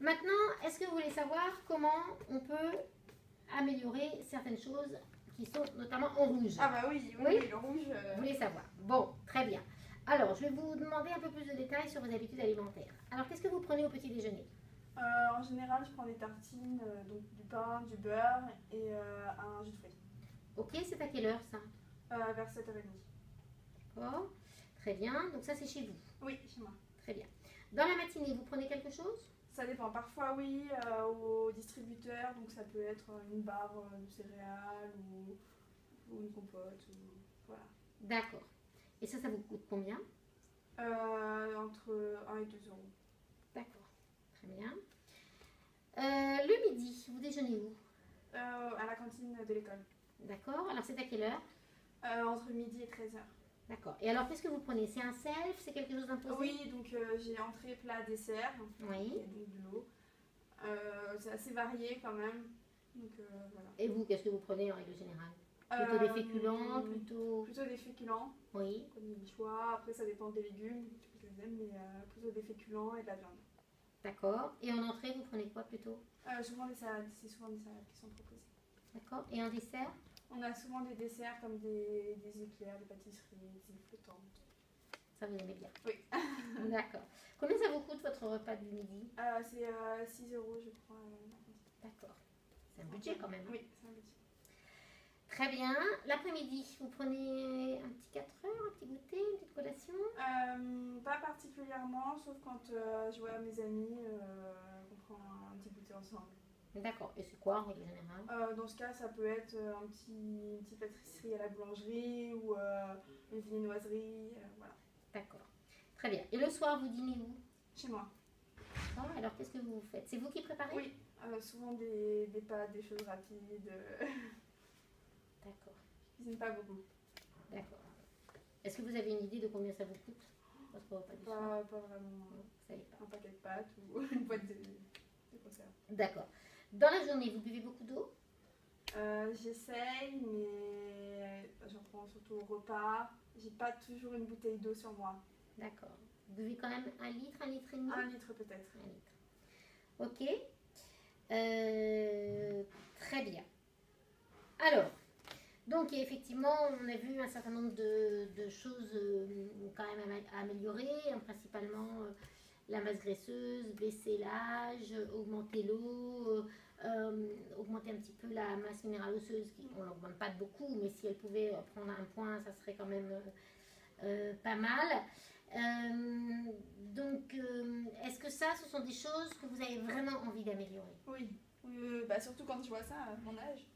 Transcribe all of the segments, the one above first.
Maintenant, est-ce que vous voulez savoir comment on peut améliorer certaines choses qui sont notamment en rouge? Ah bah oui, oui, Oui. oui, le rouge. Vous voulez savoir? Bon, très bien. Alors, je vais vous demander un peu plus de détails sur vos habitudes alimentaires. Alors, qu'est-ce que vous prenez au petit déjeuner? En général, je prends des tartines, donc du pain, du beurre et un jus de fruits. Ok, c'est à quelle heure ça? Vers 7h30. D'accord, très bien. Donc ça, c'est chez vous. Oui, chez moi. Très bien. Dans la matinée, vous prenez quelque chose? Ça dépend. Parfois, oui, au distributeur, donc ça peut être une barre de céréales ou une compote. Voilà. D'accord. Et ça vous coûte combien? Entre 1 et 2 euros. D'accord, très bien. Le midi, vous déjeunez où? À la cantine de l'école. D'accord, alors c'est à quelle heure? Entre midi et 13h. D'accord. Et alors, qu'est-ce que vous prenez? C'est un self? C'est quelque chose d'imposé? Oui, donc j'ai entrée, plat, dessert. Oui. Et donc de l'eau. C'est assez varié quand même. Donc voilà. Et vous, qu'est-ce que vous prenez en règle générale? Plutôt des féculents, plutôt... Plutôt des féculents, Oui. comme des bichois. Après, ça dépend des légumes, je les aime, mais plutôt des féculents et de la viande. D'accord. Et en entrée, vous prenez quoi plutôt? Souvent des salades, c'est souvent des salades qui sont proposées. D'accord. Et en dessert? On a souvent des desserts comme des éclairs, des pâtisseries, des îles flottantes. Ça, vous aimez bien? Oui. D'accord. Combien ça vous coûte votre repas du midi? C'est 6 euros, je crois. D'accord. C'est un budget quand même. Oui, c'est un budget. Très bien. L'après-midi, vous prenez un petit 4 heures, un petit goûter, une petite collation? Pas particulièrement, sauf quand je vois mes amis, on prend un petit goûter ensemble. D'accord. Et c'est quoi en règle générale? Dans ce cas, ça peut être une petite pâtisserie à la boulangerie ou une viennoiserie, voilà. D'accord. Très bien. Et le soir, vous dînez où? Chez moi. D'accord. Alors, qu'est-ce que vous faites? C'est vous qui préparez? Oui, souvent des pâtes, des choses rapides. D'accord. Je cuisine pas beaucoup. D'accord. Est-ce que vous avez une idée de combien ça vous coûte, votre repas du soir? Pas vraiment. Non, vous savez pas. Un paquet de pâtes ou une boîte de conserve. D'accord. Dans la journée, vous buvez beaucoup d'eau? J'essaye, mais j'en prends surtout au repas. J'ai pas toujours une bouteille d'eau sur moi. D'accord. Vous buvez quand même 1 litre, 1 litre et demi? 1 litre peut-être. 1 litre. Ok. Très bien. Alors, donc effectivement, on a vu un certain nombre de choses quand même à améliorer, hein, principalement la masse graisseuse, baisser l'âge, augmenter l'eau, augmenter un petit peu la masse minérale osseuse, on ne l'augmente pas de beaucoup, mais si elle pouvait prendre un point, ça serait quand même pas mal. Donc, est-ce que ça, ce sont des choses que vous avez vraiment envie d'améliorer? Oui, bah, surtout quand je vois ça à mon âge.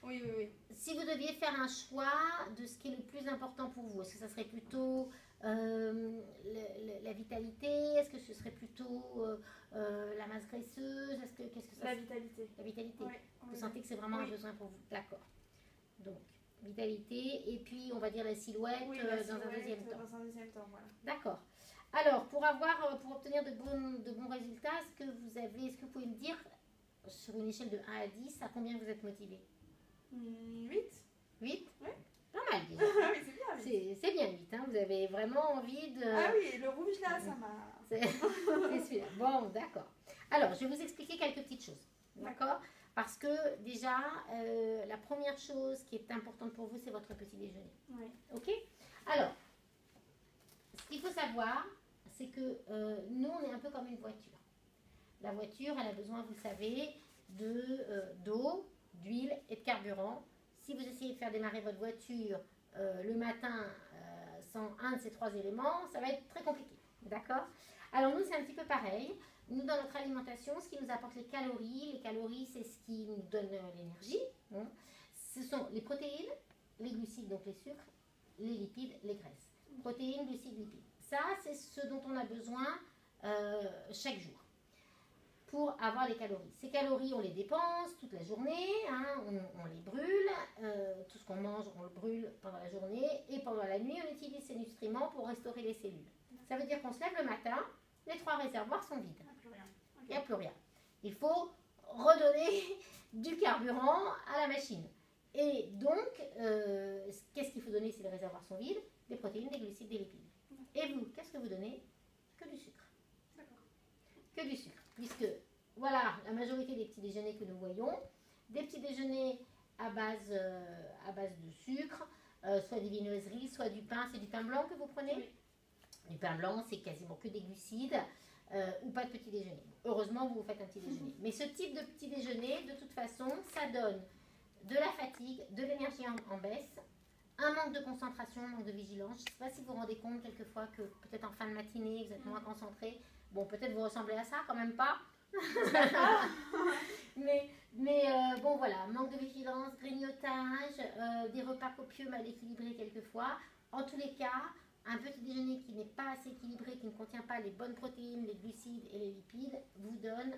Oui. Si vous deviez faire un choix de ce qui est le plus important pour vous, est-ce que ça serait plutôt la vitalité? Est-ce que ce serait plutôt la masse graisseuse? Qu'est-ce que ça La vitalité. La vitalité. Oui, Vous sentez que c'est vraiment un besoin pour vous? D'accord. Donc, vitalité et puis on va dire la silhouette, dans un deuxième temps. Dans un deuxième temps, voilà. D'accord. Alors, pour obtenir de bons résultats, est-ce que vous pouvez me dire, sur une échelle de 1 à 10, à combien vous êtes motivé? 8. 8? Oui. Pas mal déjà. Oui, c'est bien. C'est bien 8, hein. Vous avez vraiment envie de... Ah oui, le rouge là, ça m'a... C'est celui-là. Bon, d'accord. Alors, je vais vous expliquer quelques petites choses. D'accord? Parce que déjà, la première chose qui est importante pour vous, c'est votre petit déjeuner. Oui. Ok? Alors, ce qu'il faut savoir, c'est que nous, on est un peu comme une voiture. La voiture, elle a besoin, vous savez, d'eau, d'huile et de carburant. Si vous essayez de faire démarrer votre voiture le matin sans un de ces 3 éléments, ça va être très compliqué. D'accord? Alors nous, c'est un petit peu pareil. Nous, dans notre alimentation, ce qui nous apporte les calories, c'est ce qui nous donne l'énergie. Hein. Ce sont les protéines, les glucides, donc les sucres, les lipides, les graisses. Protéines, glucides, lipides. Ça, c'est ce dont on a besoin chaque jour pour avoir les calories. Ces calories, on les dépense toute la journée, hein, on les brûle, tout ce qu'on mange, on le brûle pendant la journée, et pendant la nuit, on utilise ces nutriments pour restaurer les cellules. Ça veut dire qu'on se lève le matin, les 3 réservoirs sont vides. Il n'y a plus rien. Il faut redonner du carburant à la machine. Et donc, qu'est-ce qu'il faut donner si les réservoirs sont vides? Des protéines, des glucides, des lipides. Et vous, qu'est-ce que vous donnez? Que du sucre. Que du sucre. puisque voilà la majorité des petits déjeuners que nous voyons, des petits déjeuners à base de sucre, soit des viennoiseries, soit du pain. C'est du pain blanc que vous prenez? Oui. Du pain blanc, c'est quasiment que des glucides, ou pas de petit déjeuner. Heureusement, vous faites un petit déjeuner. Mais ce type de petit déjeuner, de toute façon, ça donne de la fatigue, de l'énergie en baisse, un manque de concentration, un manque de vigilance. Je ne sais pas si vous vous rendez compte quelquefois que peut-être en fin de matinée, vous êtes moins concentré. Bon, peut-être vous ressemblez à ça, quand même pas. mais bon, voilà, manque de vigilance, grignotage, des repas copieux mal équilibrés quelquefois. En tous les cas, un petit déjeuner qui n'est pas assez équilibré, qui ne contient pas les bonnes protéines, les glucides et les lipides, vous donne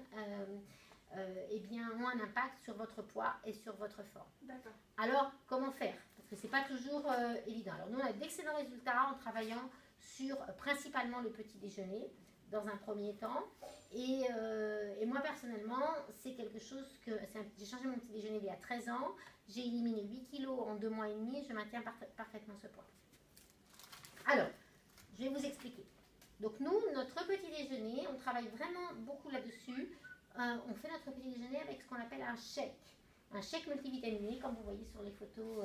eh bien, ont un impact sur votre poids et sur votre forme. D'accord. Alors, comment faire? Parce que ce n'est pas toujours évident. Alors, nous, on a d'excellents résultats en travaillant sur principalement le petit déjeuner dans un premier temps. Et moi, personnellement, c'est quelque chose que... J'ai changé mon petit déjeuner il y a 13 ans. J'ai éliminé 8 kilos en 2 mois et demi. Je maintiens parfaitement ce poids. Alors, je vais vous expliquer. Donc nous, notre petit déjeuner, on travaille vraiment beaucoup là-dessus. On fait notre petit déjeuner avec ce qu'on appelle un shake. Un shake multivitaminé, comme vous voyez sur les photos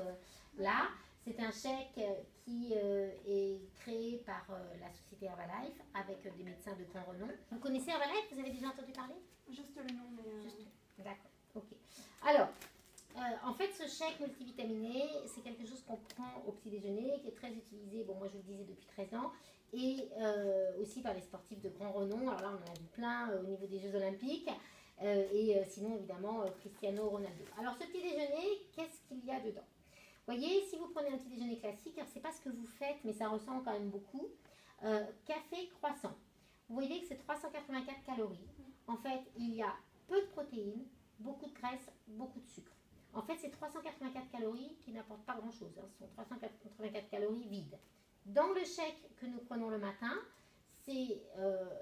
là. C'est un shake qui est créé par la société Herbalife avec des médecins de grand renom. Vous connaissez Herbalife? Vous avez déjà entendu parler? Juste le nom, mais... D'accord, ok. Alors, en fait, ce shake multivitaminé, c'est quelque chose qu'on prend au petit déjeuner, qui est très utilisé, bon, moi je vous le disais, depuis 13 ans, et aussi par les sportifs de grand renom. Alors là, on en a vu plein au niveau des Jeux Olympiques, et sinon, évidemment, Cristiano Ronaldo. Alors, ce petit déjeuner, qu'est-ce qu'il y a dedans? Vous voyez, si vous prenez un petit déjeuner classique, alors c'est pas ce que vous faites, mais ça ressemble quand même beaucoup. Café, croissant. Vous voyez que c'est 384 calories. En fait, il y a peu de protéines, beaucoup de graisse, beaucoup de sucre. En fait, c'est 384 calories qui n'apportent pas grand-chose. Hein. Ce sont 384 calories vides. Dans le shake que nous prenons le matin, c'est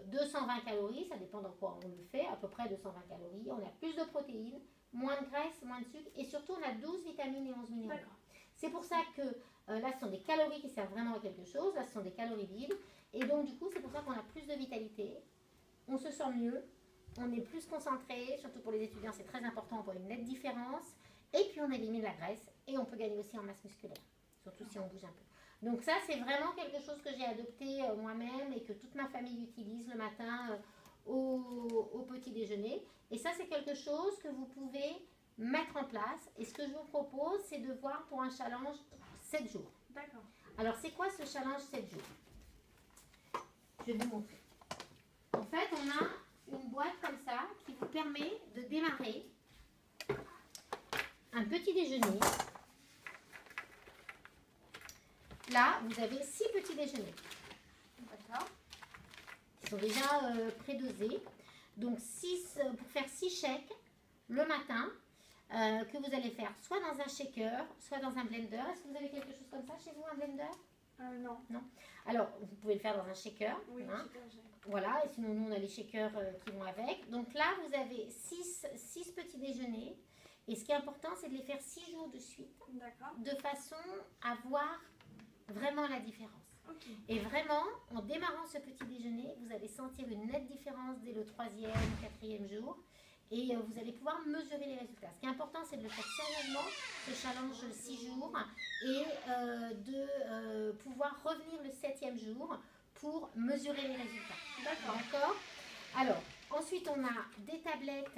220 calories. Ça dépend dans quoi on le fait. À peu près 220 calories. On a plus de protéines, moins de graisse, moins de sucre. Et surtout, on a 12 vitamines et 11 minéraux. C'est pour ça que là, ce sont des calories qui servent vraiment à quelque chose. Là, ce sont des calories vides. Et donc, du coup, c'est pour ça qu'on a plus de vitalité. On se sent mieux. On est plus concentré. Surtout pour les étudiants, c'est très important. On voit une nette différence. Et puis on élimine la graisse et on peut gagner aussi en masse musculaire, surtout si on bouge un peu. Donc ça, c'est vraiment quelque chose que j'ai adopté moi-même et que toute ma famille utilise le matin au petit déjeuner. Et ça, c'est quelque chose que vous pouvez mettre en place. Et ce que je vous propose, c'est de voir pour un challenge 7 jours. D'accord. Alors, c'est quoi ce challenge 7 jours? Je vais vous montrer. En fait, on a une boîte comme ça qui vous permet de démarrer un petit déjeuner. Là, vous avez 6 petits déjeuners. D'accord? Ils sont déjà prédosés. Donc, pour faire 6 shakes le matin, que vous allez faire soit dans un shaker, soit dans un blender. Est-ce que vous avez quelque chose comme ça chez vous, un blender? Non. Non. Alors, vous pouvez le faire dans un shaker. Oui, hein. shaker, j'ai. Voilà, et sinon, nous, on a les shakers qui vont avec. Donc là, vous avez 6 petits déjeuners. Et ce qui est important, c'est de les faire 6 jours de suite, de façon à voir vraiment la différence. Okay. Et vraiment, en démarrant ce petit déjeuner, vous allez sentir une nette différence dès le 3e, 4e jour. Et vous allez pouvoir mesurer les résultats. Ce qui est important, c'est de le faire sérieusement, ce challenge 6 jours, et de pouvoir revenir le 7e jour pour mesurer les résultats. D'accord. Alors, ensuite, on a des tablettes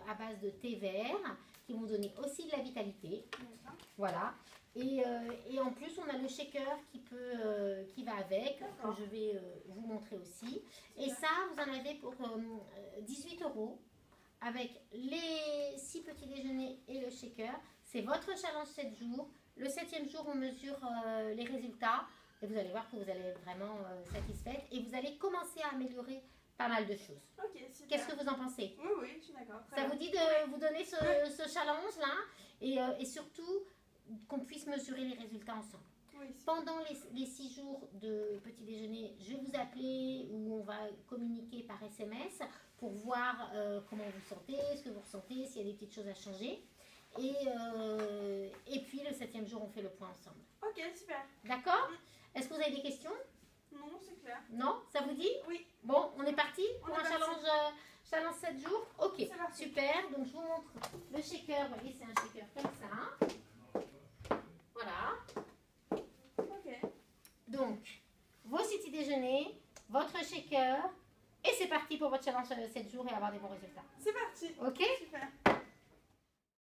à base de thé vert qui vont donner aussi de la vitalité. Voilà. Et en plus, on a le shaker qui va avec, que je vais vous montrer aussi. Et ça, vous en avez pour 18 € avec les 6 petits déjeuners et le shaker. C'est votre challenge 7 jours. Le 7e jour, on mesure les résultats. Et vous allez voir que vous allez être vraiment satisfaite. Et vous allez commencer à améliorer pas mal de choses. Ok, super. Qu'est-ce que vous en pensez? Oui, oui, je suis d'accord. Ça vous dit de vous donner ce challenge-là et surtout qu'on puisse mesurer les résultats ensemble. Oui, pendant les 6 jours de petit déjeuner, je vais vous appeler ou on va communiquer par SMS pour voir comment vous sentez, ce que vous ressentez, s'il y a des petites choses à changer. Et puis le 7e jour, on fait le point ensemble. Ok, super. D'accord? Est-ce que vous avez des questions? Non, c'est clair. Non? Ça vous dit? Oui. Bon, on est parti pour un challenge Challenge 7 jours. Ok, C'est parti. super. Donc, je vous montre le shaker. Vous voyez, c'est un shaker comme ça. Voilà. Ok. Donc, vos petits déjeuners, votre shaker. Et c'est parti pour votre challenge 7 jours et avoir des bons résultats. C'est parti. Ok? Super.